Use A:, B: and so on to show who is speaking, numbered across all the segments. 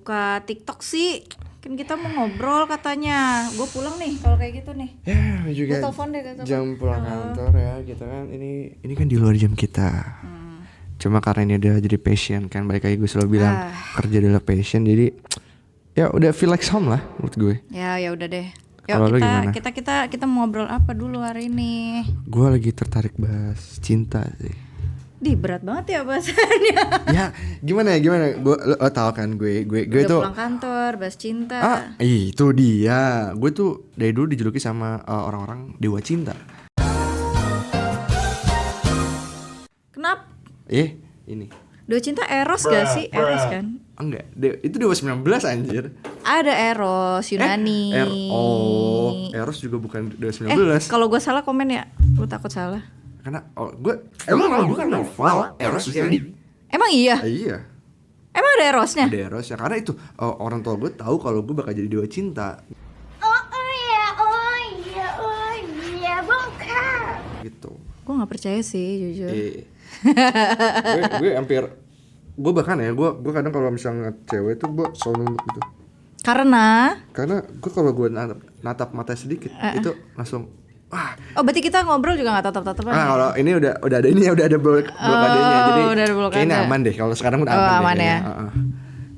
A: buka TikTok sih? Kan kita mau ngobrol katanya. Gue pulang nih kalau kayak gitu nih.
B: Ya juga
A: Gua telepon deh,
B: jam pulang kantor ya kita kan ini kan di luar jam kita. Cuma karena ini udah jadi passion kan, balik lagi gue selalu bilang kerja adalah passion, jadi ya udah feel like home lah menurut gue.
A: Ya udah deh.
B: Kalau
A: Yuk
B: lu gimana?
A: kita mau ngobrol apa dulu hari ini?
B: Gue lagi tertarik bahas cinta sih.
A: Berat banget ya bahasannya.
B: Ya gimana? Gue lo tau kan gue
A: Udah
B: tuh
A: pulang kantor bahas cinta.
B: Itu dia. Gue tuh dari dulu dijuluki sama orang-orang dewa cinta.
A: Kenapa?
B: Ini
A: Dewa cinta Eros gak sih? Eros kan?
B: enggak, itu Dewa 19 anjir.
A: Ada Eros, Yunani.
B: Eros juga bukan Dewa 19.
A: Kalau gue salah komen ya. Gue takut salah.
B: Karena gue bukan novel Eros Yunani.
A: Emang iya?
B: Iya.
A: Emang ada Erosnya?
B: Ada Eros ya, karena itu orang tua gue tahu kalau gue bakal jadi dewa cinta.
C: Oh iya, bukan.
B: Gitu.
A: Gue gak percaya sih jujur.
B: gue hampir bahkan ya gue kadang kalau misalnya cewek tuh gue selalu nunduk gitu.
A: Karena
B: Gue kalau gue natap mata sedikit itu langsung wah.
A: Oh berarti kita ngobrol juga gak tatap-tatapan ya?
B: Kalau ini udah ada ini ya, udah ada blokadenya, jadi
A: udah ada blokade.
B: kayaknya aman deh. Kalau sekarang udah
A: aman
B: deh
A: ya.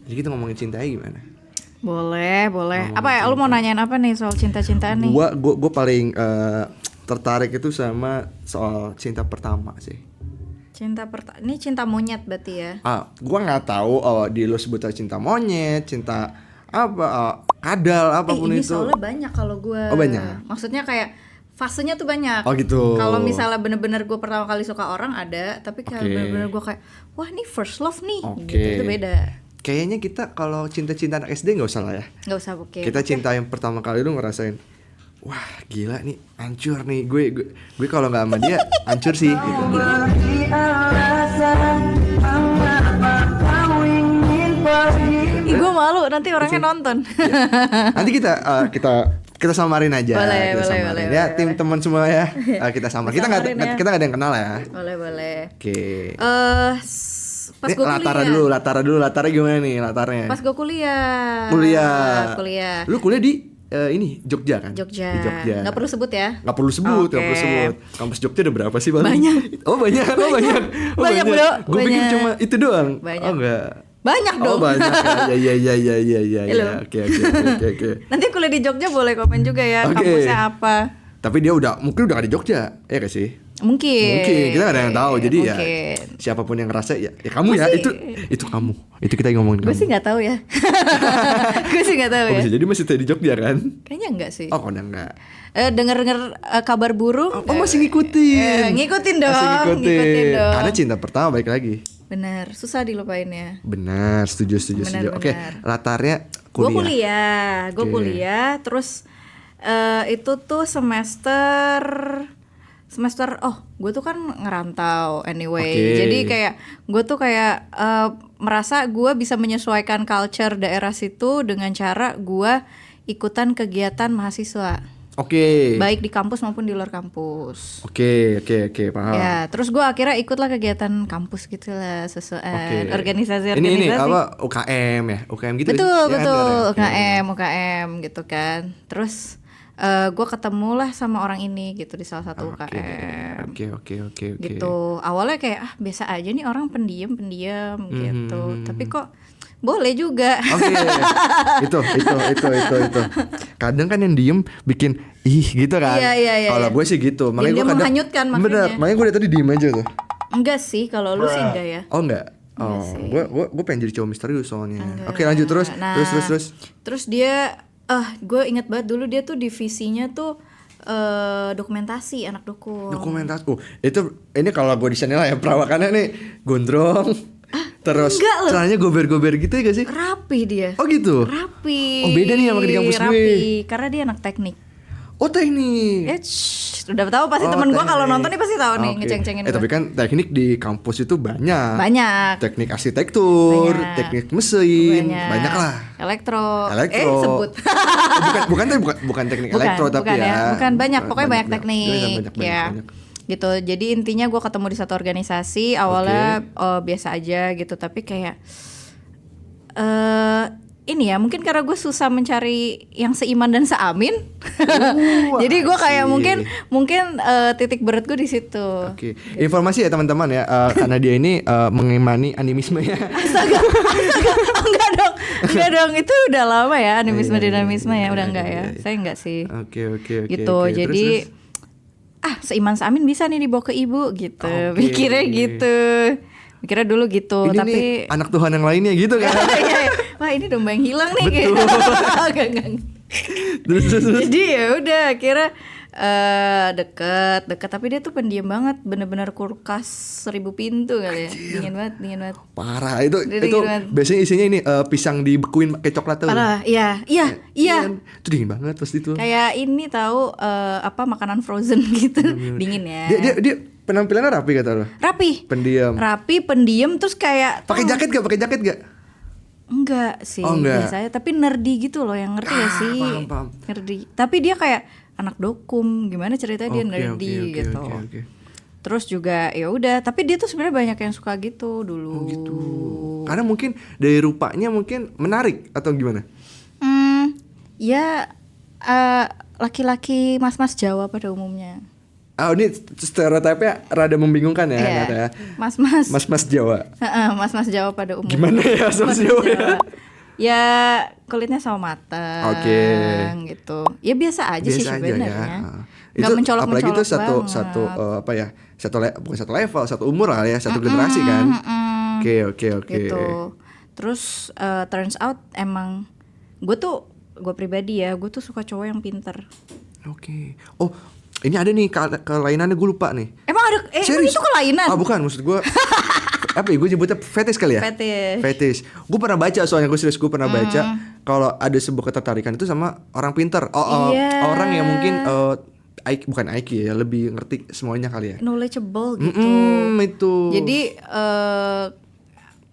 B: Jadi kita ngomongin cintanya gimana?
A: Boleh. Apa ya? Lu mau nanyain apa nih soal cinta-cintaan nih?
B: Gue paling tertarik itu sama soal cinta pertama sih.
A: Ini cinta monyet berarti ya?
B: Gue nggak tahu di lo sebutnya cinta monyet, cinta apa, kadal apapun
A: ini
B: itu.
A: soalnya banyak kalau gue.
B: Oh banyak.
A: Maksudnya kayak fasenya tuh banyak.
B: Oh gitu.
A: Kalau misalnya bener-bener gue pertama kali suka orang ada, tapi kalau bener-bener gue kayak wah ini first love nih, gitu itu beda.
B: Kayaknya kita kalau cinta-cinta anak SD nggak usah lah ya.
A: Nggak usah oke.
B: Kita cinta yang pertama kali lu ngerasain, wah gila nih, hancur nih gue kalau nggak sama dia hancur sih gitu.
A: Gue malu nanti orangnya nonton.
B: Nanti kita samarin aja.
A: Boleh,
B: ya tim teman semua ya. Kita samar. Kita nggak ada yang kenal ya.
A: Boleh.
B: Oke.
A: Pas gue kuliah.
B: Latarnya gimana nih latarnya?
A: Pas gue kuliah.
B: Lu kuliah di ini Jogja kan?
A: Jogja.
B: Di Jogja.
A: Nggak perlu sebut ya?
B: Nggak perlu sebut. Kampus Jogja ada berapa sih Bang?
A: Banyak.
B: Oh banyak.
A: Banyak bro.
B: Gue pikir cuma itu doang.
A: Banyak.
B: Oh enggak.
A: Banyak dong.
B: Oh banyak ya. Oke.
A: Nanti kuliah di Jogja boleh komen juga ya. Kampusnya apa?
B: Tapi dia mungkin udah gak di Jogja, ya gak sih?
A: Mungkin
B: kita gak ada yang tahu. Jadi
A: mungkin.
B: Ya siapapun yang ngerasa ya kamu ya itu kamu. Itu kita ngomongin kamu.
A: Gue sih gak tahu ya.
B: Bisa jadi masih di Jogja kan?
A: Kayaknya enggak sih.
B: Oh udah enggak.
A: Dengar kabar burung.
B: Masih ngikutin.
A: Ngikutin dong.
B: Karena cinta pertama balik lagi.
A: Benar, susah dilupainnya.
B: Benar, setuju. Oke, latarnya kuliah.
A: Gue kuliah, terus itu tuh semester gue tuh kan ngerantau anyway. Jadi kayak gue tuh kayak merasa gue bisa menyesuaikan culture daerah situ dengan cara gue ikutan kegiatan mahasiswa. Baik di kampus maupun di luar kampus.
B: Oke, paham.
A: Ya, terus gue akhirnya ikutlah kegiatan kampus gitulah, sesuai organisasi.
B: Ini apa UKM ya? UKM gitu.
A: Betul, UKM gitu kan. Terus gue ketemulah sama orang ini gitu di salah satu UKM.
B: Oke.
A: Gitu. Awalnya kayak biasa aja nih orang pendiam gitu. Tapi kok boleh juga.
B: Itu. Kadang kan yang diem bikin gitu kan.
A: Iya.
B: Kalau gue sih gitu.
A: Makanya gue kadang menghanyutkan maksudnya.
B: Bener. Makanya gue dari tadi diem aja tuh.
A: Enggak sih, kalau lu sih enggak ya.
B: Oh enggak. Gue pengen jadi cowok misterius soalnya. Oke, lanjut terus.
A: Terus dia gue ingat banget dulu dia tuh divisinya tuh dokumentasi, anak
B: dokumentasi. Ini kalau gue di sana ya perawakannya nih gondrong. Terus celananya gober-gober gitu ya gak sih?
A: Rapi dia.
B: Oh gitu?
A: Rapi.
B: Oh beda nih sama di kampus gue.
A: Rapi, karena dia anak teknik.
B: Oh teknik.
A: Udah tahu pasti temen gue kalau nonton nih pasti tahu nih ngeceng-cengin.
B: Tapi kan teknik di kampus itu banyak.
A: Teknik
B: arsitektur, teknik mesin, banyak lah.
A: Elektro.
B: Sebut. bukan teknik elektro tapi ya.
A: Bukan banyak, pokoknya banyak teknik.
B: Banyak.
A: Gitu. Jadi intinya gue ketemu di satu organisasi. Awalnya biasa aja gitu, tapi kayak ini ya mungkin karena gue susah mencari yang seiman dan seamin. Jadi gue kayak mungkin titik berat gue di situ.
B: Oke. Informasi ya teman-teman ya, karena dia ini mengimani animisme ya.
A: Astaga, enggak dong, itu udah lama ya animisme dinamisme ya, udah enggak ya. Saya enggak sih.
B: Oke.
A: Gitu, jadi terus. Seiman seamin bisa nih dibawa ke ibu gitu, mikirnya gitu. Mikirnya dulu gitu,
B: ini
A: tapi
B: nih, anak Tuhan yang lainnya gitu kan.
A: Wah ini domba yang hilang nih.
B: Betul.
A: Gitu.
B: Terus.
A: Jadi ya udah akhirnya deket tapi dia tuh pendiam banget, bener-bener kulkas 1000 pintu kali ya. Dingin banget.
B: Parah itu
A: Dingin banget.
B: biasanya isinya ini pisang dibekuin pakai coklat tuh.
A: Parah, iya.
B: Itu dingin banget pasti tuh.
A: Kayak ini tahu makanan frozen gitu. Dingin ya.
B: Dia penampilannya rapi kata lo.
A: Rapi, pendiam terus kayak
B: Pakai jaket gak?
A: Enggak sih,
B: Oh, enggak.
A: biasanya tapi nerdy gitu loh, yang ngerti ya sih.
B: Paham.
A: Nerdy. Tapi dia kayak anak dokum, gimana ceritanya dia nerdy gitu.
B: Oke.
A: Terus juga ya udah, tapi dia tuh sebenarnya banyak yang suka gitu dulu.
B: Oh gitu. Karena mungkin dari rupanya mungkin menarik atau gimana?
A: Ya laki-laki mas-mas Jawa pada umumnya.
B: Ini stereotipnya rada membingungkan ya,
A: Iya.
B: Nata ya.
A: Mas-mas
B: Jawa.
A: mas-mas Jawa pada umumnya.
B: Gimana ya mas Jawa ya?
A: Ya kulitnya sama matang gitu. Ya biasa aja sih sebenarnya. Nggak
B: Itu
A: mencolok-mencolok
B: apalagi itu
A: banget.
B: bukan satu level, satu umur lah ya, satu generasi kan. Oke.
A: Gitu. Terus turns out emang gue pribadi ya, gue tuh suka cowok yang pinter.
B: Oke. Oh, ini ada nih kelainannya, gue lupa nih.
A: Emang ada emang itu kelainan?
B: Bukan, maksud gue apa ya, gue nyebutnya fetish kali ya? Fetish. Gue pernah baca, soalnya gue pernah baca kalau ada sebuah ketertarikan itu sama orang pinter. Orang yang mungkin bukan IQ ya, lebih ngerti semuanya kali ya.
A: Knowledgeable gitu.
B: Itu.
A: Jadi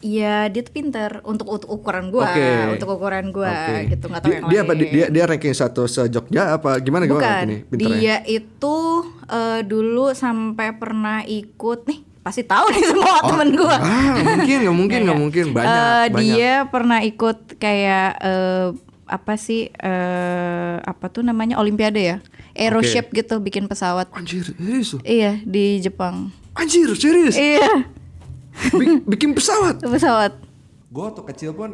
A: ya dia tuh pinter untuk ukuran gue, gitu, nggak tahu yang lain.
B: Dia ranking 1 se-Jogja apa gimana
A: Bukan,
B: ini pinternya?
A: dia itu dulu sampai pernah ikut nih, pasti tahu nih semua temen gue.
B: Nggak mungkin banyak.
A: Dia pernah ikut kayak apa tuh namanya, Olimpiade ya, Aeroship gitu, bikin pesawat.
B: Anjir, serius?
A: Iya, di Jepang.
B: Anjir, serius?
A: Iya.
B: Bikin pesawat. Gue waktu kecil pun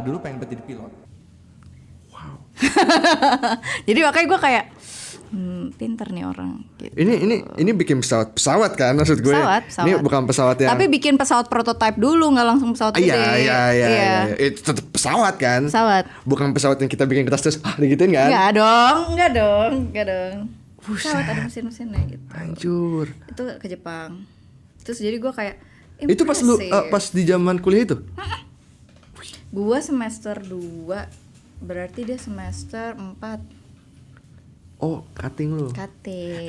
B: dulu pengen jadi pilot. Wow.
A: Jadi makanya gue kayak pinter nih orang. Gitu.
B: Ini bikin pesawat kan, maksud gue.
A: Pesawat.
B: Ini bukan pesawat yang.
A: Tapi bikin pesawat prototype dulu, nggak langsung pesawat gede.
B: Iya. Itu tetap pesawat kan.
A: Pesawat.
B: Bukan pesawat yang kita bikin kertas terus digituin kan?
A: Enggak dong. Pesawat ada mesin-mesinnya gitu.
B: Hancur.
A: Itu ke Jepang. Terus jadi gue kayak
B: itu pas lu pas di zaman kuliah itu?
A: Gua semester 2, berarti dia semester 4.
B: Oh, cutting lu.
A: Cutting.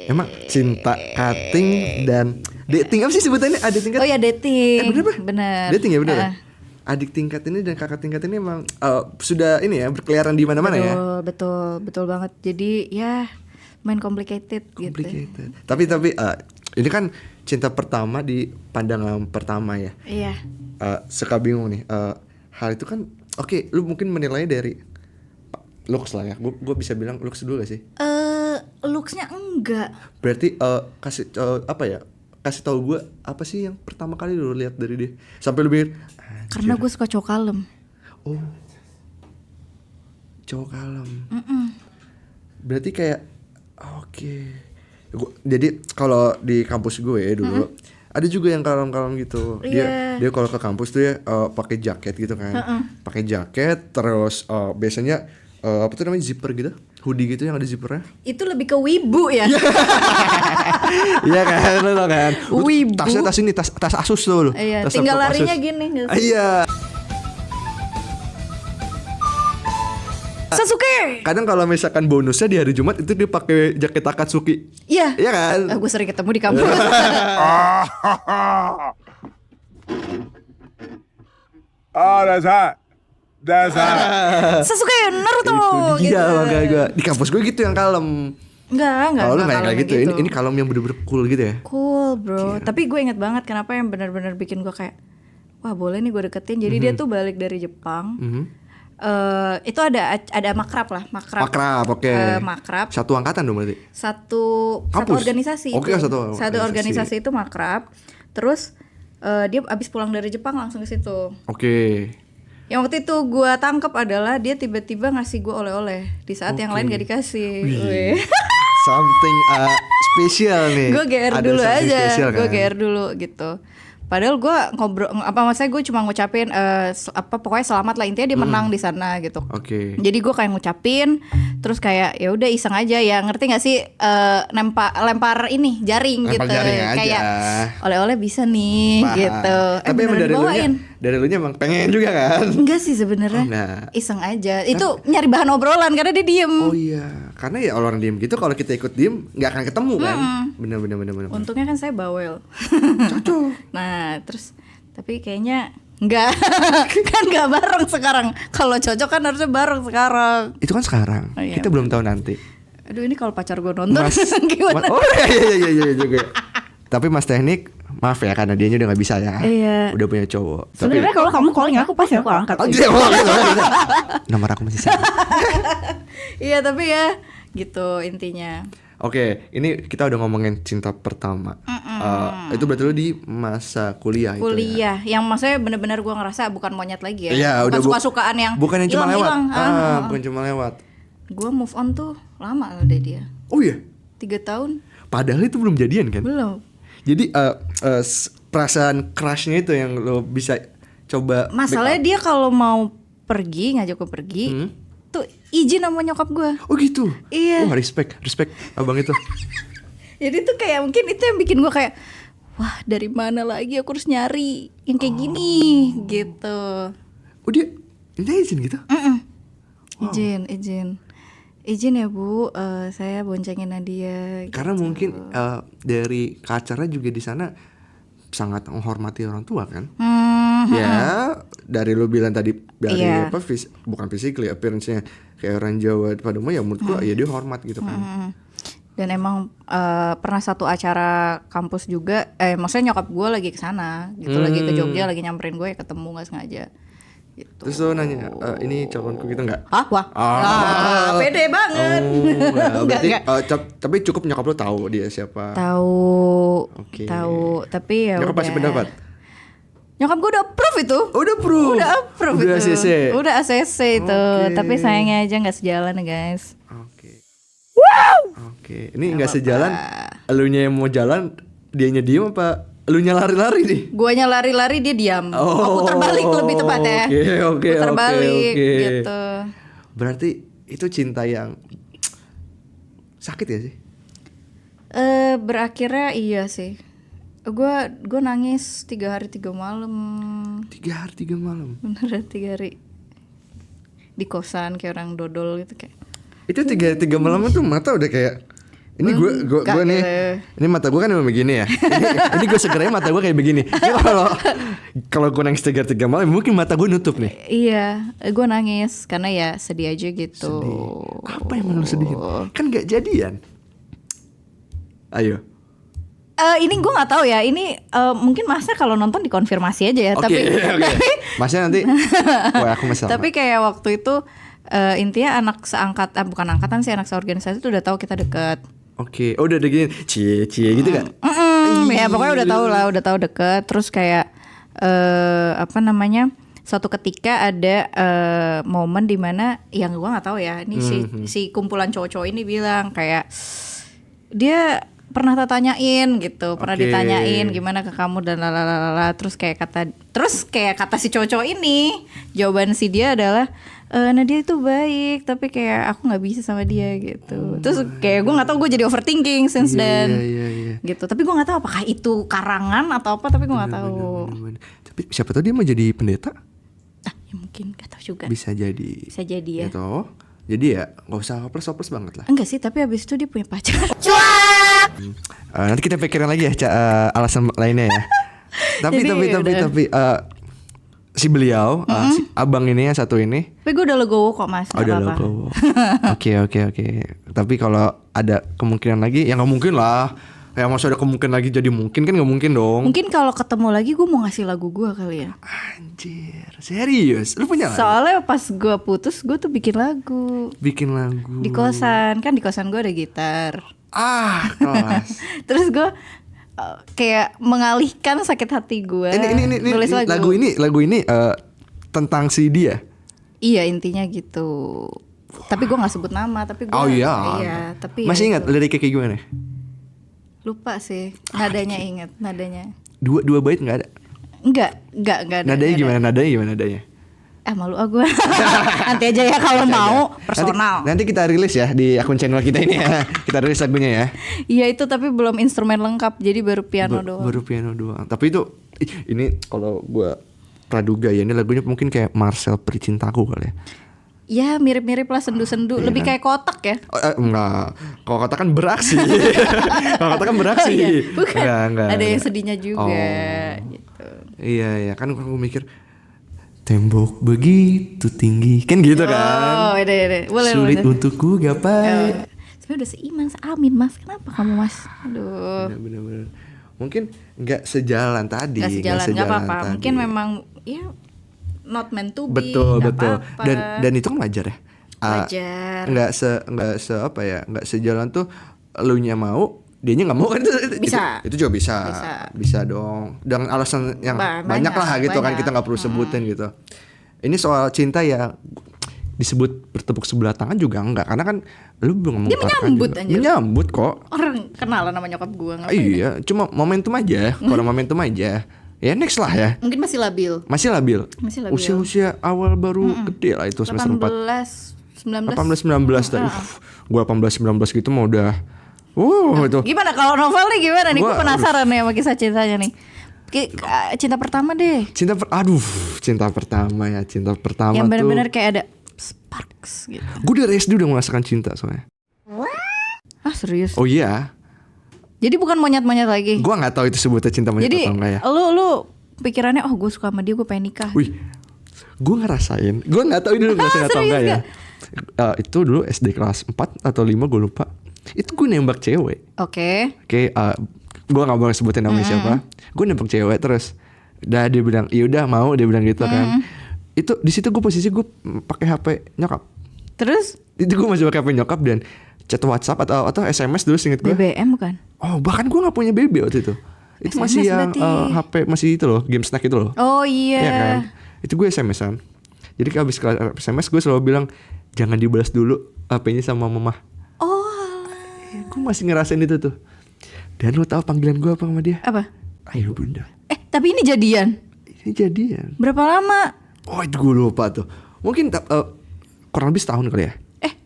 B: Emang cinta cutting dan dating apa sih sebutannya? Ada tingkat.
A: Oh ya, dating.
B: Bener. Dating ya, bener. Adik tingkat ini dan kakak tingkat ini emang sudah ini ya, berkeliaran di mana-mana ya.
A: Betul banget. Jadi ya main complicated. Gitu.
B: Tapi ini kan cinta pertama di pandangan pertama ya.
A: Iya.
B: Suka bingung nih. Hal itu kan oke, lu mungkin menilainya dari looks lah ya. Gue bisa bilang looks dulu gak sih?
A: Looksnya enggak.
B: Berarti kasih tahu gue apa sih yang pertama kali lu lihat dari dia sampai lu mikir
A: karena gue suka cowok kalem.
B: Oh, cowok kalem. Berarti kayak oke. Jadi kalau di kampus gue dulu ada juga yang kalem-kalem gitu. Dia kalau ke kampus tuh ya pakai jaket gitu kan. Pakai jaket terus biasanya apa tuh namanya, zipper gitu. Hoodie gitu yang ada zippernya. Itu
A: lebih ke wibu ya.
B: Iya kan, lo tau kan.
A: Wibu.
B: Tas ini tas Asus tuh lo.
A: Iya, tinggal larinya Asus. Gini.
B: Iya.
A: Sasuke.
B: Kadang kalau misalkan bonusnya di hari Jumat itu dia pakai jaket Akatsuki.
A: Iya.
B: Iya kan?
A: Gue sering ketemu di kampus.
B: That's hot.
A: Sasuke, Naruto.
B: Itu dia
A: gitu.
B: makanya gue di kampus gue gitu yang kalem.
A: Enggak.
B: Kalau lu kayak gitu. Ini kalem yang bener-bener cool gitu ya.
A: Cool bro. Tapi gue inget banget kenapa yang benar-benar bikin gue kayak wah boleh nih gue deketin. Jadi dia tuh balik dari Jepang. Itu ada makrab.
B: Makrab, oke.
A: Makrab.
B: Satu angkatan dong berarti.
A: Satu
B: Kampus?
A: organisasi.
B: Oke,
A: itu.
B: satu
A: organisasi itu makrab. Terus dia abis pulang dari Jepang langsung ke situ.
B: Oke.
A: Yang waktu itu gue tangkap adalah dia tiba-tiba ngasih gue oleh-oleh di saat yang lain gak dikasih. Wih.
B: Something spesial nih.
A: Gue GR
B: Ada
A: dulu
B: something
A: aja.
B: spesial,
A: Gue
B: kan?
A: GR dulu gitu. Padahal gue ngobrol maksudnya gue cuma ngucapin pokoknya selamat lah, intinya dia menang di sana gitu.
B: Oke.
A: Jadi gue kayak ngucapin, terus kayak ya udah iseng aja ya, ngerti gak sih lempar ini jaring
B: Lempar
A: gitu,
B: jaring aja.
A: kayak oleh-oleh bisa nih
B: Paham.
A: gitu.
B: Tapi emang dari lunya emang pengen juga kan?
A: Enggak sih sebenarnya, iseng aja. Itu nyari bahan obrolan karena dia diem.
B: Oh iya, karena ya orang diem gitu kalau kita ikut diem nggak akan ketemu kan? Bener.
A: Untungnya kan saya bawel.
B: Cocok.
A: Nah terus tapi kayaknya enggak kan nggak bareng sekarang. Kalau cocok kan harusnya bareng sekarang.
B: Itu kan sekarang.
A: Oh, iya.
B: Kita belum tahu nanti.
A: Aduh ini kalau pacar gue nonton gimana?
B: Oh iya juga. Tapi Mas Teknik, maaf ya karena dianya udah nggak bisa ya.
A: Iya.
B: Udah punya cowok.
D: Sebenarnya kalau kamu calling aku pasti aku angkat.
B: Oh, gitu. Nomor aku masih sama.
A: Iya tapi ya gitu intinya.
B: Oke, ini kita udah ngomongin cinta pertama. Itu berarti lu di masa kuliah itu ya?
A: Kuliah, yang maksudnya benar-benar gue ngerasa bukan monyet lagi ya.
B: Iya,
A: bukan
B: udah
A: suka-sukaan yang
B: bukan yang cuma lewat.
A: hilang.
B: Bukan cuma lewat.
A: Gue move on tuh lama lah dari dia.
B: Oh iya.
A: 3 tahun
B: Padahal itu belum jadian kan?
A: belum.
B: Jadi perasaan crushnya itu yang lo bisa coba.
A: Masalahnya dia kalau mau pergi, ngajak gue pergi, tuh izin sama nyokap gue.
B: Oh gitu.
A: Iya.
B: Wah respect abang itu.
A: Jadi tuh kayak mungkin itu yang bikin gue kayak, wah dari mana lagi aku harus nyari yang kayak gini gitu.
B: Oh dia izin gitu?
A: Izin ya Bu, saya boncengin Nadia.
B: Karena
A: gitu.
B: mungkin dari culture-nya juga di sana sangat menghormati orang tua kan? Ya dari lo bilang tadi dari
A: Iya.
B: bukan physically appearance-nya kayak orang Jawa pada umumnya ya menurut gua ya dia hormat gitu kan.
A: Dan emang pernah satu acara kampus juga, maksudnya nyokap gue lagi ke sana, gitu lagi ke Jogja, lagi nyamperin gue, ketemu nggak sengaja. Gitu.
B: Terus lo nanya, ini calonku gitu nggak?
A: Hah? Wah, pede banget.
B: Berarti
A: Enggak.
B: tapi cukup nyokap lo tahu dia siapa?
A: Tahu,
B: Oke.
A: tahu, tapi ya
B: Nyokap
A: udah.
B: pasti pendapat.
A: Nyokap gue udah approve itu.
B: Udah approve. Udah
A: itu.
B: ACC.
A: Udah ACC itu.
B: Oke.
A: Tapi sayangnya aja nggak sejalan ya guys.
B: Oke. Ini nggak sejalan. Elunya yang mau jalan, dianya diem apa? Elunya lari-lari nih.
A: Guanya lari-lari dia diam. Aku terbalik lebih tepat ya.
B: Oke.
A: Terbalik gitu.
B: Berarti itu cinta yang sakit ya sih?
A: Berakhirnya iya sih. Gue nangis 3 hari 3 malam.
B: 3 hari 3 malam.
A: Beneran 3 hari. Di kosan kayak orang dodol gitu kayak.
B: Itu 3 malam tuh mata udah kayak ini gue nih, ini mata gue kan memang begini ya. Ini gue segeranya mata gue kayak begini. Ini kalau gue nangis 3 malam mungkin mata gue nutup nih.
A: Iya, gue nangis karena ya sedih aja gitu.
B: Sedih. Apa yang lu sedihin? Kan gak jadian. Ayo.
A: Ini gue nggak tahu ya. Ini mungkin Masnya kalau nonton dikonfirmasi aja ya.
B: Oke.
A: Tapi
B: Masnya nanti, wah aku masih sama.
A: tapi kayak waktu itu intinya anak seangkat, bukan angkatan sih, anak seorganisasi tuh udah tahu kita deket.
B: Oke, oh udah gini, cie gitu kan?
A: Ya pokoknya udah tahu deket. Terus kayak suatu ketika ada momen dimana yang gue nggak tahu ya. Ini si kumpulan cowok-cowok ini bilang kayak dia pernah tanyain gitu, pernah ditanyain gimana ke kamu dan lalalala. Terus kayak kata si cowok-cowok ini, jawaban si dia adalah Nadia itu baik, tapi kayak aku nggak bisa sama dia gitu. Terus kayak gue nggak tahu, gue jadi overthinking since then.
B: Iya.
A: Gitu. Tapi gue nggak tahu apakah itu karangan atau apa, tapi gue nggak tahu.
B: Bener. Tapi siapa tahu dia mau jadi pendeta?
A: Ya mungkin nggak tahu juga.
B: Bisa jadi
A: Ya.
B: Gitu. Jadi ya nggak usah hopeless banget lah.
A: Enggak sih, tapi abis itu dia punya pacar.
B: Nanti kita pikirin lagi ya alasan lainnya ya. tapi si beliau, si abang ini yang satu ini.
A: Tapi gue udah legowo kok Mas.
B: Oh, udah legowo. Oke. Tapi kalau ada kemungkinan lagi, ya nggak mungkin lah. Ya masa ada kemungkinan lagi jadi mungkin kan nggak mungkin dong.
A: Mungkin kalau ketemu lagi gue mau ngasih lagu gue kali ya.
B: Anjir, serius? Lu punya lagu?
A: Soalnya pas gue putus gue tuh bikin lagu
B: Bikin lagu
A: di kosan, kan di kosan gue ada gitar.
B: kelas.
A: Terus gue kayak mengalihkan sakit hati gue.
B: Ini
A: nulis
B: lagu ini tentang si dia.
A: Iya intinya gitu. Tapi gue nggak sebut nama. Tapi gue.
B: Oh iya.
A: Iya. Tapi
B: masih
A: ya
B: ingat
A: itu.
B: liriknya kayak gimana?
A: Lupa sih. Nadanya inget. Nadanya.
B: Dua bait nggak ada.
A: Enggak ada.
B: Nadanya gimana? Nadanya?
A: Malu gue. Nanti aja ya kalau mau personal.
B: Nanti kita rilis ya di akun channel kita ini ya. Kita rilis lagunya ya.
A: Iya itu tapi belum instrumen lengkap. Jadi baru piano doang.
B: Baru piano doang. Tapi itu ini kalau gua praduga ya, ini lagunya mungkin kayak Marcel Pericintaku kali ya.
A: Ya mirip-mirip lah sendu-sendu.
B: Iya
A: Lebih
B: kan?
A: kayak kotak ya.
B: Enggak. Kalau kata kan beraksi. Kalau kata kan beraksi.
A: Oh, iya. Bukan.
B: Enggak.
A: Ada yang sedihnya juga.
B: Oh.
A: Gitu.
B: Iya kan gue mikir tembok begitu tinggi kan gitu kan.
A: Oh iya. Boleh.
B: Sulit untukku gapai.
A: Sebenarnya udah seiman, seamin mas. Kenapa kamu mas? Aduh.
B: Bener. Mungkin nggak sejalan tadi.
A: Gak sejalan, gak apa-apa.
B: tadi.
A: Mungkin memang ya not meant to be.
B: Betul.
A: Apa-apa.
B: Dan itu kan wajar ya.
A: Wajar.
B: Nggak se apa ya, nggak sejalan tuh elunya mau, dianya nggak mau kan
A: Bisa.
B: itu juga bisa dong dengan alasan yang banyak lah gitu kan, kita nggak perlu sebutin gitu. Ini soal cinta ya disebut bertepuk sebelah tangan juga enggak, karena kan lu belum
A: Dia menyambut
B: juga.
A: anjir.
B: Menyambut kok.
A: Orang kenalan sama nyokap gue.
B: Iya, cuma momentum aja. Kalau momentum aja. Ya next lah ya.
A: Mungkin masih labil.
B: Masih labil. Usia awal baru gede lah itu semester 4. 18-19 tadi. Gue 18-19 gitu mau udah. Itu.
A: Gimana kalau novel nih gimana nih? Gue
B: Gua-
A: penasaran nih sama kisah cintanya nih. Cinta pertama deh.
B: Cinta pertama ya. Cinta pertama
A: Yang
B: tuh.
A: benar-benar kayak ada sparks gitu.
B: Gue dari SD udah merasakan cinta soalnya.
A: Ah serius?
B: Oh iya.
A: Jadi bukan monyet-monyet lagi.
B: Gue nggak tahu itu sebutnya cinta monyet
A: Jadi
B: atau enggak ya.
A: lu pikirannya gue suka sama dia, gue pengen nikah.
B: Wih, gue ngerasain. Gue nggak tahu ini dulu ngerasain atau enggak ya. Itu dulu SD kelas 4 atau 5 gue lupa. Itu gue nembak cewek.
A: Oke.
B: Gue nggak boleh sebutin namanya siapa. Gue nembak cewek terus. Udah dia bilang, iya udah mau, dia bilang gitu kan. Itu di situ gue posisi gue pakai HP nyokap.
A: Terus
B: Itu gue masih pakai HP nyokap dan chat WhatsApp atau SMS dulu seinget gue.
A: BBM bukan?
B: Oh bahkan gue nggak punya BB waktu itu. Itu
A: SMS
B: masih yang
A: berarti.
B: HP masih itu loh, game snack itu loh.
A: Oh iya.
B: Iya kan? Itu gue SMS-an. Jadi habis SMS gue selalu bilang jangan dibalas dulu HP-nya sama mama.
A: Oh.
B: Gue masih ngerasain itu tuh. Dan lo tahu panggilan gue apa sama dia?
A: Apa?
B: Ayo bunda.
A: Tapi ini jadian.
B: Ini jadian.
A: Berapa lama?
B: Oh itu gue lupa tuh. Mungkin kurang lebih setahun kali ya.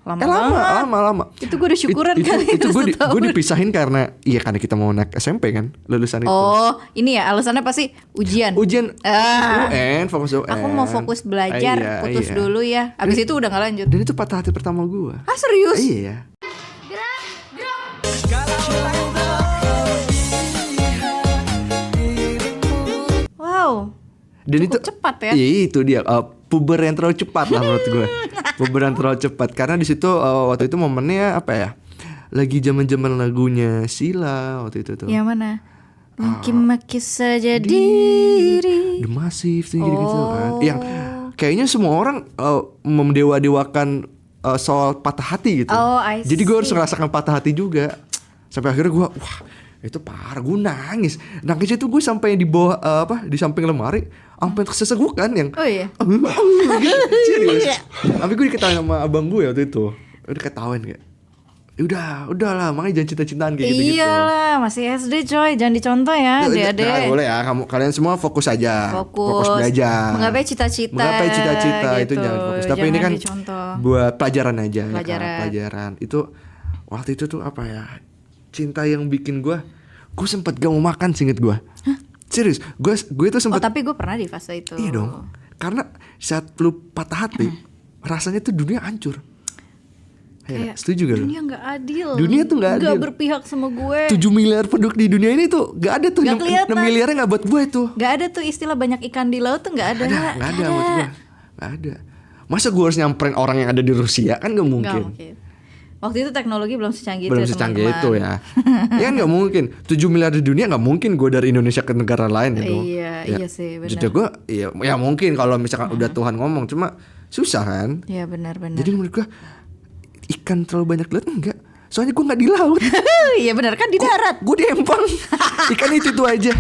B: Lama.
A: Itu gue udah syukuran kali
B: itu gue
A: setahun.
B: dipisahin karena karena kita mau naik SMP kan lulusan itu.
A: Oh, ini ya alasannya pasti ujian.
B: Ujian UN, fokus UN.
A: Aku mau fokus belajar, putus dulu ya. Abis itu udah gak lanjut.
B: Dan itu patah hati pertama gue.
A: Ah serius?
B: Iya.
A: Wow.
B: Dan
A: Cukup
B: itu
A: cepat ya.
B: Iya itu dia puber yang terlalu cepat lah menurut gue. Puber yang terlalu cepat karena di situ waktu itu momennya apa ya? Lagi zaman-zaman lagunya Sheila waktu itu tuh.
A: Yang mana? Maki-maki saja diri.
B: The Massive gitu kan. Yang kayaknya semua orang mendewa-dewakan soal patah hati gitu.
A: Oh, I
B: Jadi gue harus
A: see.
B: ngerasakan patah hati juga. Sampai akhirnya gue wah itu parah, gue nangis. Nangisnya tuh gue sampai di bawah di samping lemari, sampai kesesegukan yang.
A: Oh iya.
B: Serius. Tapi gue diketawain sama abang gue waktu itu. Udah ketawain kayak. Udahlah, makanya jangan cinta-cintaan kayak gitu-gitu.
A: Iyalah, masih SD coy, jangan dicontoh ya, adik-adik.
B: Nah, boleh ya, kalian semua fokus aja. Fokus belajar.
A: Menggapai cita-cita.
B: Itu
A: gitu.
B: jangan fokus. Tapi
A: Jangan
B: ini kan
A: dicontoh.
B: buat pelajaran aja.
A: Pelajaran.
B: Ya kan? Pelajaran. Itu waktu itu tuh apa ya? Cinta yang bikin gue sempat gak mau makan seinget gue. Serius, gue tuh sempat.
A: Oh tapi gue pernah di fase itu.
B: Iya dong. Karena saat lu patah hati, rasanya tuh dunia hancur.
A: Kayak,
B: setuju gak lu?
A: Dunia gak adil.
B: Dunia tuh gak adil.
A: Gak berpihak sama gue.
B: 7 miliar penduduk di dunia ini tuh gak ada tuh.
A: Gak
B: 6
A: kelihatan.
B: miliarnya gak buat gue tuh.
A: Gak ada tuh istilah banyak ikan di laut tuh gak ada.
B: Gak ada buat gue. Gak ada. Masa gue harus nyamperin orang yang ada di Rusia? Kan gak mungkin.
A: Gak mungkin. Waktu itu teknologi belum secanggih
B: belum
A: itu ya,
B: secanggih
A: teman-teman.
B: itu ya. Ya kan nggak mungkin 7 miliar di dunia nggak mungkin gue dari Indonesia ke negara lain gitu.
A: Iya sih, benar.
B: Jadi gue ya mungkin kalau misalkan udah Tuhan ngomong, cuma susah kan.
A: Iya benar-benar.
B: Jadi menurut gue ikan terlalu banyak di laut enggak. Soalnya gue nggak di laut.
A: Iya benar kan di darat.
B: Gue di empang. Ikan itu aja.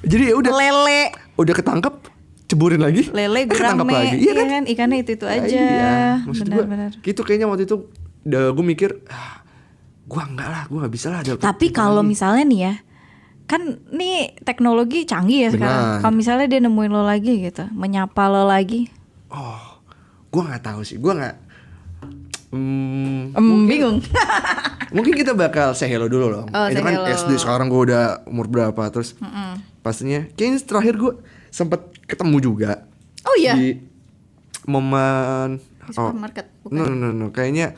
B: Jadi ya udah.
A: Lele.
B: Udah ketangkep, ceburin lagi.
A: Lele
B: ketangkep
A: gurame.
B: lagi. Iya kan?
A: Ikannya itu aja.
B: Iya. Maksud gue
A: Benar-benar.
B: gitu kayaknya waktu itu gue mikir gue enggak lah, gue nggak bisa lah.
A: Tapi kalau misalnya nih ya, kan nih teknologi canggih ya sekarang.
B: Benar.
A: Kalau misalnya dia nemuin lo lagi gitu, menyapa lo lagi,
B: gue nggak tahu sih, gue nggak.
A: bingung.
B: Mungkin kita bakal say hello dulu loh.
A: Oh,
B: Itu
A: say
B: kan
A: hello.
B: SD, sekarang gue udah umur berapa, terus pastinya kayaknya terakhir gue sempet ketemu juga.
A: Oh iya.
B: Di momen
A: Di supermarket, bukan?
B: no. Kayaknya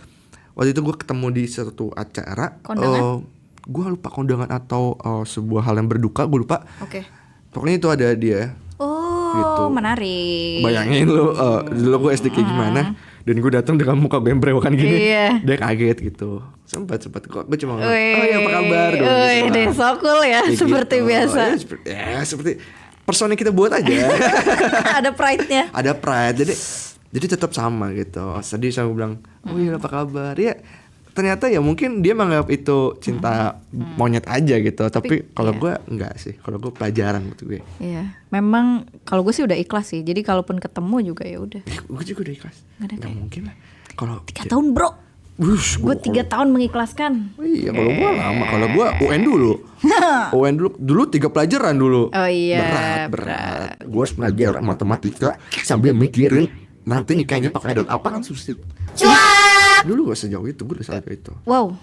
B: waktu itu gue ketemu di suatu acara.
A: Kondangan?
B: Gue lupa kondangan atau sebuah hal yang berduka, gue lupa.
A: Oke.
B: Pokoknya itu ada dia.
A: Oh,
B: Gitu.
A: menarik.
B: Bayangin lu, dulu gue SD kayak gimana, dan gue datang dengan muka gue yang berewokan gini.
A: Iya.
B: Dia kaget gitu. Sempat kok gue cuma ngomong, oh ya apa kabar? Gue
A: Wih,
B: gitu
A: deh
B: lah.
A: so cool ya,
B: Kayak
A: seperti
B: gitu.
A: biasa.
B: Ya, seperti person yang kita buat aja.
A: Ada pride-nya.
B: Ada pride, jadi tetap sama gitu. Sedih sama bilang, oh iya apa kabar? Ya ternyata ya mungkin dia menganggap itu cinta monyet aja gitu. Tapi kalau
A: iya.
B: gue enggak sih. Kalau gue pelajaran buat gue.
A: Iya, memang kalau gue sih udah ikhlas sih. Jadi kalaupun ketemu juga ya udah.
B: Gue juga udah ikhlas.
A: Nggak ada
B: Nggak
A: kayak-
B: mungkin lah. Kalau
A: 3 tahun bro.
B: Wush,
A: Gue 3 tahun mengikhlaskan.
B: Iya, kalau gua lama. Kalau gua UN dulu. UN dulu 3 pelajaran dulu.
A: Oh iya,
B: berat. Gua harus belajar matematika sambil mikirin nanti nikahnya pakai adat apa kan susah. Dulu gua sejauh itu, gua udah sampai itu.
A: Wow,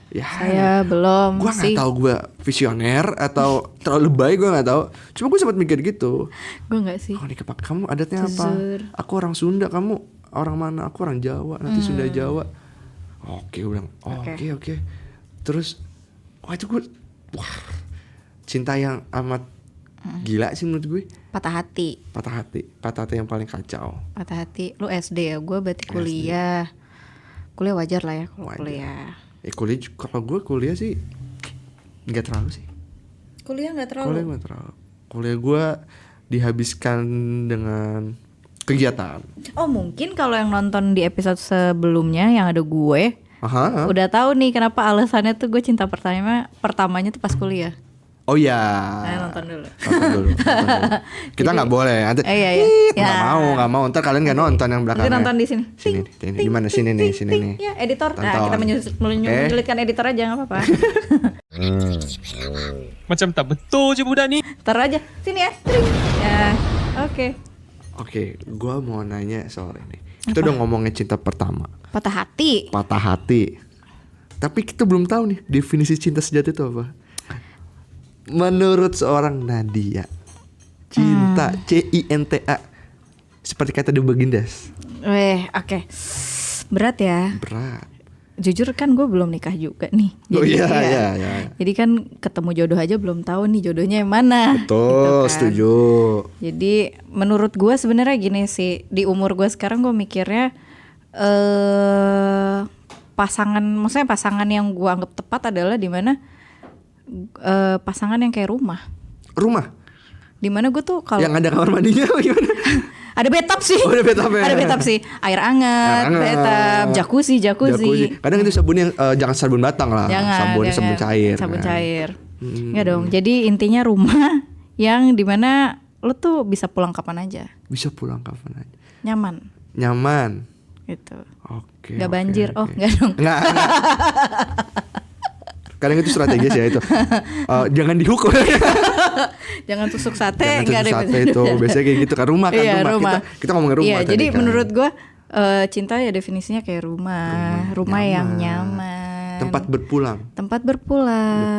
B: Ya.
A: saya belum
B: Gua
A: sih.
B: nggak tahu gua visioner atau terlalu lebay, gua nggak tahu. Cuma gua sempat mikir gitu.
A: Gue nggak sih.
B: Oh, nikah pakai kamu adatnya apa?
A: Jujur.
B: Aku orang Sunda, kamu orang mana? Aku orang Jawa. Nanti Sunda Jawa. Oke, gue bilang oke. Terus wah itu gue cinta yang amat gila sih menurut gue.
A: Patah hati.
B: Patah hati yang paling kacau.
A: Patah hati. Lu SD ya, gue berarti kuliah. Kuliah wajar lah ya kalau
B: Wajar.
A: kuliah.
B: Kalau gue kuliah sih nggak terlalu sih.
A: Kuliah nggak terlalu.
B: Kuliah nggak terlalu. Kuliah gue dihabiskan dengan kegiatan.
A: Oh mungkin kalau yang nonton di episode sebelumnya yang ada gue
B: Aha.
A: udah tahu nih kenapa alasannya tuh gue cinta pertamanya tuh pas kuliah.
B: Oh ya.
A: Nonton dulu.
B: Nonton dulu. Kita nggak boleh. Nanti
A: Iya.
B: nggak mau. Ntar kalian nggak nonton yang belakangnya.
A: Nanti nonton di sini.
B: Sini, di mana? Sini nih.
A: Ya editor. Nah
B: Tonton.
A: kita menyulitkan editor aja nggak apa-apa.
E: Macam tak betul je budak ni.
A: Ntar aja sini ya. Ya oke.
B: Oke, gua mau nanya soal ini. Kita udah ngomongin cinta pertama,
A: Patah hati.
B: patah hati. Tapi kita belum tahu nih definisi cinta sejati itu apa. Menurut seorang Nadia, cinta CINTA seperti kata di Bagindas.
A: Oke. Berat ya.
B: Berat.
A: Jujur kan gue belum nikah juga nih.
B: Oh
A: Jadi,
B: iya,
A: ya.
B: iya.
A: Jadi kan ketemu jodoh aja belum tahu nih jodohnya yang mana.
B: Betul,
A: gitu kan.
B: setuju.
A: Jadi menurut gue sebenarnya gini sih, di umur gue sekarang gue mikirnya maksudnya pasangan yang gue anggap tepat adalah di mana pasangan yang kayak rumah.
B: Rumah
A: Di mana gue tuh kalau
B: yang ada kamar mandinya apa gimana?
A: ada bathtub sih.
B: Oh, ada bathtub ya?
A: Ada bathtub sih. Air hangat, bathtub, jacuzzi.
B: Kadang itu sabun yang jangan sabun batang lah.
A: Jangan,
B: sabun cair.
A: Sabun
B: kan.
A: cair. Enggak dong. Jadi intinya rumah yang dimana lo tuh bisa pulang kapan aja.
B: Bisa pulang kapan aja.
A: Nyaman
B: Nyaman.
A: gitu.
B: Oke.
A: Nggak
B: oke,
A: banjir.
B: oke.
A: Oh, enggak dong.
B: Enggak. Kadang itu strategis ya itu. Jangan dihukum.
A: Jangan tusuk sate.
B: Jangan
A: enggak
B: tusuk
A: ada
B: sate itu. Biasanya kayak gitu kan rumah kan
A: Iya,
B: rumah. Kita ngomongin rumah
A: Iya,
B: tadi
A: jadi
B: kan.
A: menurut gue cinta ya definisinya kayak rumah yang nyaman.
B: Tempat berpulang.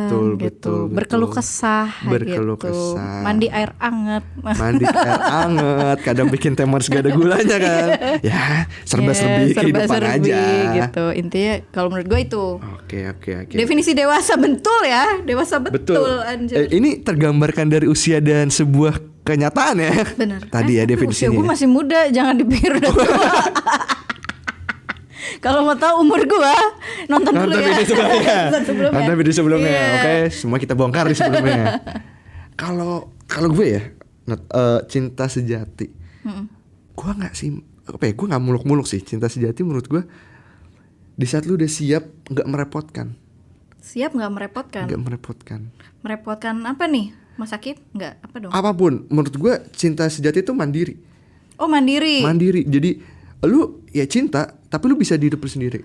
A: Betul,
B: Betul.
A: Berkeluh kesah
B: Berkeluh
A: gitu.
B: kesah.
A: Mandi air anget.
B: Mandi air anget, kadang bikin teh manis gak ada gulanya kan. Ya, serba-serbi kehidupan
A: serba-serbi
B: aja.
A: gitu. Intinya kalau menurut gue itu.
B: Oke.
A: Definisi dewasa betul ya. Dewasa betul, anjir.
B: Ini tergambarkan dari usia dan sebuah kenyataan ya.
A: Benar.
B: Tadi ya definisinya.
A: Gue masih muda, jangan dipikir udah tua. Kalau mau tahu umur gua, nonton dulu
B: Nonton
A: ya.
B: video sebelumnya.
A: Episode sebelumnya.
B: Nonton video sebelumnya.
A: Iya.
B: Oke, semua kita bongkar di sebelumnya. Kalau gue ya, cinta sejati. Gue nggak sih, gue nggak muluk-muluk sih. Cinta sejati menurut gue di saat lu udah siap, nggak merepotkan.
A: Siap nggak merepotkan?
B: Nggak merepotkan.
A: Merepotkan apa nih? Masakin? Nggak, apa dong?
B: Apapun, menurut gue cinta sejati itu mandiri.
A: Oh, mandiri.
B: Mandiri. Jadi lu ya cinta, tapi lu bisa di hidup lu sendiri.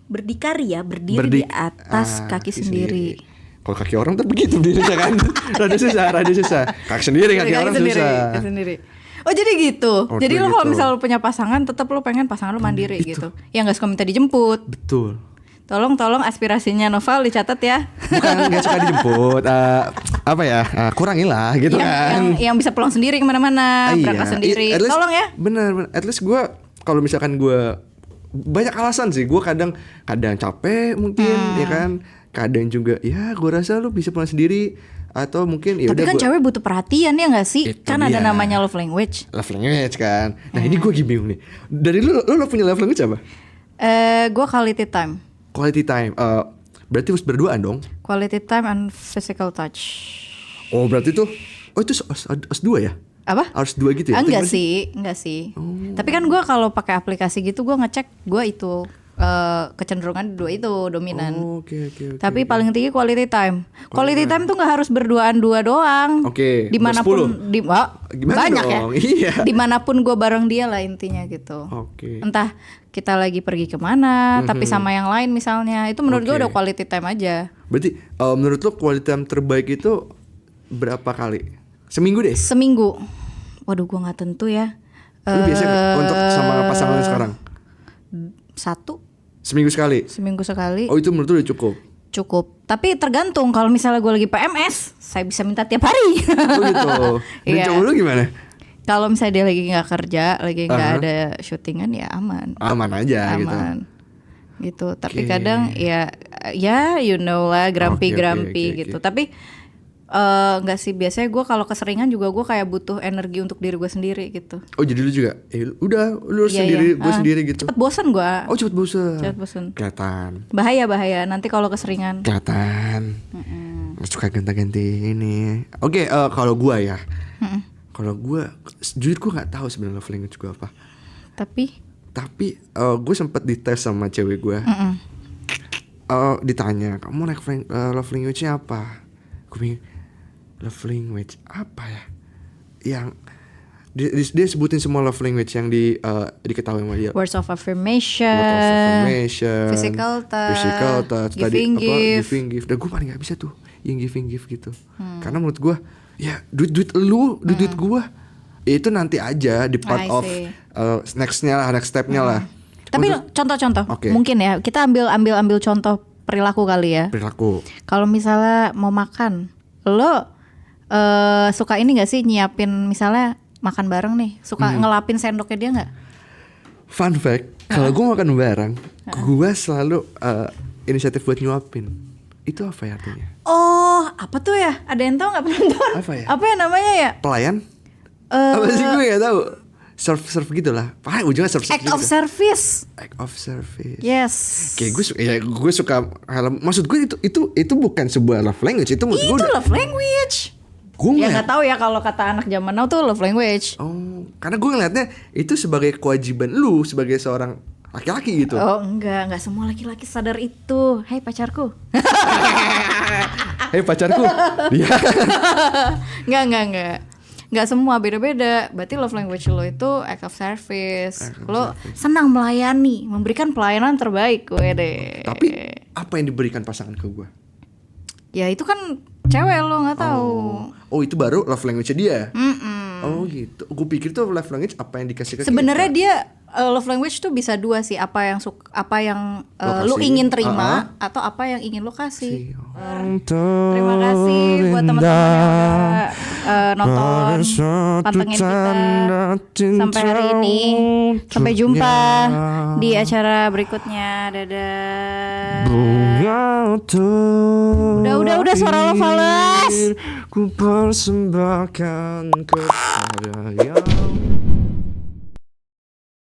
D: Berdikari ya, berdiri di atas kaki sendiri.
B: Kalau kaki orang tuh begitu berdirinya kan. Rada susah. Kaki sendiri, kaki orang
A: sendiri,
B: susah.
A: kaki sendiri. Oh, jadi gitu.
B: Oh,
A: Jadi
B: kayak
A: lo kalau
B: gitu.
A: misal lo punya pasangan, tetap lo pengen pasangan lo mandiri gitu. Yang nggak suka minta dijemput.
B: Betul.
A: Tolong aspirasinya Noval dicatat ya.
B: Bukan nggak suka dijemput, apa ya? Kurangin lah gitu kan.
A: yang bisa pulang sendiri kemana-mana, berangkat sendiri.
B: At least-
A: Tolong ya.
B: Bener. At least gue kalau misalkan gue banyak alasan sih. Gue kadang capek mungkin, ya kan. Kadang juga ya gue rasa lu bisa pulang sendiri. Atau mungkin ya
A: Tapi
B: udah
A: kan
B: gua-
A: cewek butuh perhatian ya nggak sih?
B: Itu
A: Kan ada
B: dia.
A: namanya love language.
B: love language kan. Nah ini gue bingung nih. Dari lu punya love language apa?
A: Gue quality time.
B: Quality time. Berarti harus berduaan dong.
A: Quality time and physical touch.
B: Oh berarti tuh. Oh itu harus dua ya?
A: Apa?
B: Harus dua gitu ya?
A: Enggak
B: Itu gimana
A: enggak sih. Tapi kan gue kalau pakai aplikasi gitu gue ngecek gue itu kecenderungan dua itu dominan.
B: Oh, oke.
A: Tapi paling tinggi quality time. Quality time tuh nggak harus berduaan dua doang.
B: Oke,
A: Dimanapun
B: Gimana
A: banyak
B: dong?
A: ya.
B: Iya.
A: Dimanapun gue bareng dia lah intinya gitu.
B: Oke.
A: Entah kita lagi pergi kemana, tapi sama yang lain misalnya, itu menurut gue
B: Oke.
A: udah quality time aja.
B: Berarti menurut lo quality time terbaik itu berapa kali? Seminggu deh.
A: Seminggu. Waduh, gue nggak tentu ya.
B: Lu biasanya untuk sama pasangan lu sekarang?
A: Satu
B: Seminggu sekali.
A: seminggu sekali.
B: Oh itu menurut lu udah cukup.
A: Cukup. Tapi tergantung kalau misalnya gue lagi PMS, saya bisa minta tiap hari.
B: Oh gitu. Dan
A: Iya.
B: cowok lu gimana?
A: Kalau misalnya dia lagi nggak kerja, lagi nggak ada syutingan ya aman.
B: Aman aja gitu.
A: Aman. Gitu. Tapi
B: Oke.
A: kadang ya you know lah grumpy
B: Oke.
A: gitu. Tapi nggak sih, biasanya gue kalau keseringan juga gue kayak butuh energi untuk diri gue sendiri gitu.
B: Oh jadi lu juga? Udah lu
A: Iya,
B: sendiri,
A: iya.
B: gue sendiri gitu.
A: Cepet bosen gue.
B: Oh cepet bosan.
A: Cepet bosen.
B: Kelihatan.
A: Bahaya nanti kalau keseringan.
B: Kelihatan. Suka ganti-ganti ini. Oke, kalau gua ya. Kalau gua jujur gua nggak tahu sebenarnya love language gua apa. Tapi gue sempet dites sama cewek gua. Ditanya, kamu love language-nya apa? Gue bingung, love language apa ya? Yang dia sebutin semua love language yang diketahui sama dia.
A: Words of affirmation,
B: Word of affirmation,
A: physical touch,
B: tadi
A: giving
B: giving gift. Dan gue paling nggak bisa tuh yang giving gift gitu. Karena menurut gue ya duit lu, duit gue itu nanti aja di part
A: I
B: of
A: see.
B: next stepnya lah.
A: Tapi
B: Untuk
A: contoh-contoh,
B: Oke.
A: mungkin ya kita ambil contoh perilaku kali ya.
B: perilaku.
A: Kalau misalnya mau makan, lo suka ini nggak sih nyiapin misalnya makan bareng nih, suka ngelapin sendoknya dia nggak?
B: Fun fact, kalau gue makan bareng, gue selalu inisiatif buat nyuapin. Itu apa ya artinya?
A: Oh, apa tuh ya? Ada yang tahu nggak penonton?
B: Apa ya?
A: Apa ya namanya ya?
B: Pelayan? Apa sih gue nggak tahu. Serve gitu lah. Ujungnya serve
A: Act
B: gitu.
A: of service.
B: Act of service.
A: Yes.
B: Kayak gue suka maksud gue itu bukan sebuah love language, itu menurut
A: Itu
B: gue
A: love language.
B: gue
A: Ya
B: ngeliat,
A: nggak tahu ya kalau kata anak zaman now tuh love language.
B: oh karena gue ngeliatnya itu sebagai kewajiban lu sebagai seorang laki-laki gitu.
A: Oh enggak semua laki-laki sadar itu. Hei pacarku.
B: Hei pacarku, dia
A: Enggak semua, beda-beda. Berarti love language lo itu act of service. Lo senang melayani, memberikan pelayanan terbaik, wede.
B: tapi apa yang diberikan pasangan ke gue?
A: Ya itu kan cewek lo nggak tahu.
B: Oh itu baru love language dia. Oh gitu. Gue pikir tuh love language apa yang dikasih ke
A: Sebenarnya
B: kita.
A: dia love language tuh bisa dua sih, apa yang
B: Lo
A: lo
B: kasih.
A: ingin terima atau apa yang ingin lo kasih.
B: Terima
A: Terima kasih buat teman-teman yang udah nonton, pantengin kita sampai hari ini. Sampai jumpa di acara berikutnya. Dadah. Udah suara lo fals.
B: Ku persembahkan kepada yang